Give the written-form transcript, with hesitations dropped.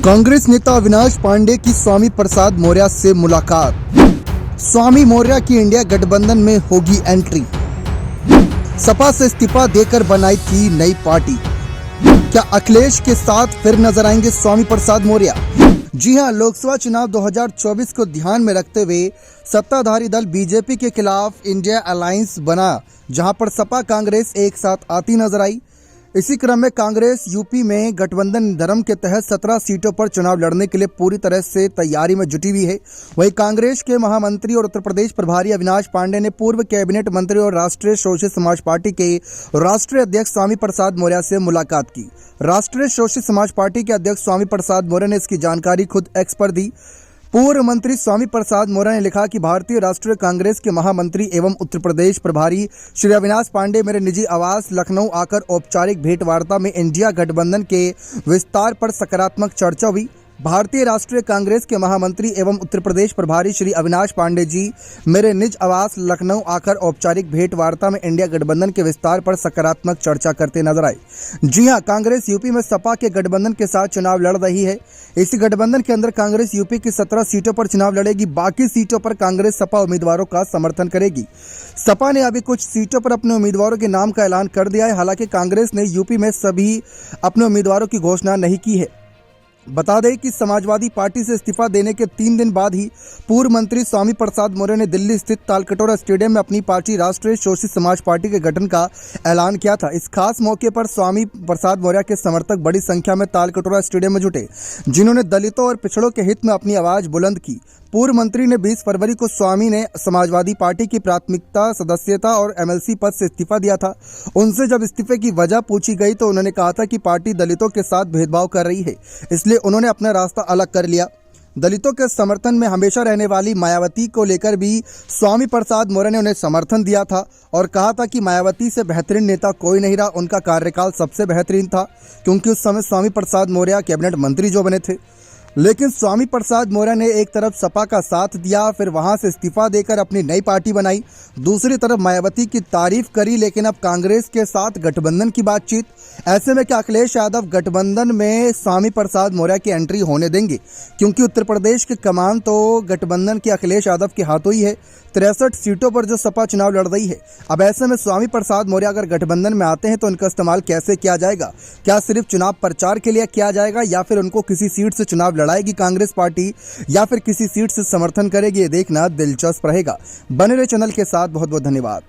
कांग्रेस नेता अविनाश पांडे की स्वामी प्रसाद मौर्य से मुलाकात। स्वामी मौर्य की इंडिया गठबंधन में होगी एंट्री। सपा से इस्तीफा देकर बनाई थी नई पार्टी। क्या अखिलेश के साथ फिर नजर आएंगे स्वामी प्रसाद मौर्य? जी हां, लोकसभा चुनाव 2024 को ध्यान में रखते हुए सत्ताधारी दल बीजेपी के खिलाफ इंडिया अलायंस बना, जहां पर सपा कांग्रेस एक साथ आती नजर आई। इसी क्रम में कांग्रेस यूपी में गठबंधन धर्म के तहत 17 सीटों पर चुनाव लड़ने के लिए पूरी तरह से तैयारी में जुटी हुई है। वहीं कांग्रेस के महामंत्री और उत्तर प्रदेश प्रभारी अविनाश पांडे ने पूर्व कैबिनेट मंत्री और राष्ट्रीय शोषित समाज पार्टी के राष्ट्रीय अध्यक्ष स्वामी प्रसाद मौर्य से मुलाकात की। राष्ट्रीय शोषित समाज पार्टी के अध्यक्ष स्वामी प्रसाद मौर्य ने इसकी जानकारी खुद एक्स पर दी। पूर्व मंत्री स्वामी प्रसाद मौर्य ने लिखा कि भारतीय राष्ट्रीय कांग्रेस के महामंत्री एवं उत्तर प्रदेश प्रभारी श्री अविनाश पांडे मेरे निजी आवास लखनऊ आकर औपचारिक भेंट वार्ता में इंडिया गठबंधन के विस्तार पर सकारात्मक चर्चा हुई। भारतीय राष्ट्रीय कांग्रेस के महामंत्री एवं उत्तर प्रदेश प्रभारी श्री अविनाश पांडे जी मेरे निज आवास लखनऊ आकर औपचारिक भेंट वार्ता में इंडिया गठबंधन के विस्तार पर सकारात्मक चर्चा करते नजर आए। जी हां, कांग्रेस यूपी में सपा के गठबंधन के साथ चुनाव लड़ रही है। इसी गठबंधन के अंदर कांग्रेस यूपी की 17 सीटों पर चुनाव लड़ेगी। बाकी सीटों पर कांग्रेस सपा उम्मीदवारों का समर्थन करेगी। सपा ने अभी कुछ सीटों पर अपने उम्मीदवारों के नाम का ऐलान कर दिया है। हालांकि कांग्रेस ने यूपी में सभी अपने उम्मीदवारों की घोषणा नहीं की है। बता दें कि समाजवादी पार्टी से इस्तीफा देने के 3 दिन बाद ही पूर्व मंत्री स्वामी प्रसाद मौर्य ने दिल्ली स्थित तालकटोरा स्टेडियम में अपनी पार्टी राष्ट्रीय शोषित समाज पार्टी के गठन का ऐलान किया था। इस खास मौके पर स्वामी प्रसाद मौर्य के समर्थक बड़ी संख्या में तालकटोरा स्टेडियम में जुटे, जिन्होंने दलितों और पिछड़ों के हित में अपनी आवाज बुलंद की। पूर्व मंत्री ने 20 फरवरी को स्वामी ने समाजवादी पार्टी की प्राथमिकता सदस्यता और एमएलसी पद से इस्तीफा दिया था। उनसे जब इस्तीफे की वजह पूछी गई तो उन्होंने कहा था कि पार्टी दलितों के साथ भेदभाव कर रही है, इसलिए उन्होंने अपना रास्ता अलग कर लिया। दलितों के समर्थन में हमेशा रहने वाली मायावती को लेकर भी स्वामी प्रसाद मौर्य ने उन्हें समर्थन दिया था और कहा था कि मायावती से बेहतरीन नेता कोई नहीं रहा, उनका कार्यकाल सबसे बेहतरीन था, क्योंकि उस समय स्वामी प्रसाद मौर्य कैबिनेट मंत्री जो बने थे। लेकिन स्वामी प्रसाद मौर्य ने एक तरफ सपा का साथ दिया, फिर वहां से इस्तीफा देकर अपनी नई पार्टी बनाई, दूसरी तरफ मायावती की तारीफ करी, लेकिन अब कांग्रेस के साथ गठबंधन की बातचीत। ऐसे में क्या अखिलेश यादव गठबंधन में स्वामी प्रसाद मौर्य की एंट्री होने देंगे? क्योंकि उत्तर प्रदेश की कमान तो गठबंधन के अखिलेश यादव के हाथों ही है। 63 सीटों पर जो सपा चुनाव लड़ रही है। अब ऐसे में स्वामी प्रसाद मौर्य अगर गठबंधन में आते हैं तो उनका इस्तेमाल कैसे किया जाएगा? क्या सिर्फ चुनाव प्रचार के लिए किया जाएगा या फिर उनको किसी सीट से चुनाव लड़ाएगी कांग्रेस पार्टी या फिर किसी सीट से समर्थन करेगी? ये देखना दिलचस्प रहेगा। बने रहे चैनल के साथ। बहुत बहुत धन्यवाद।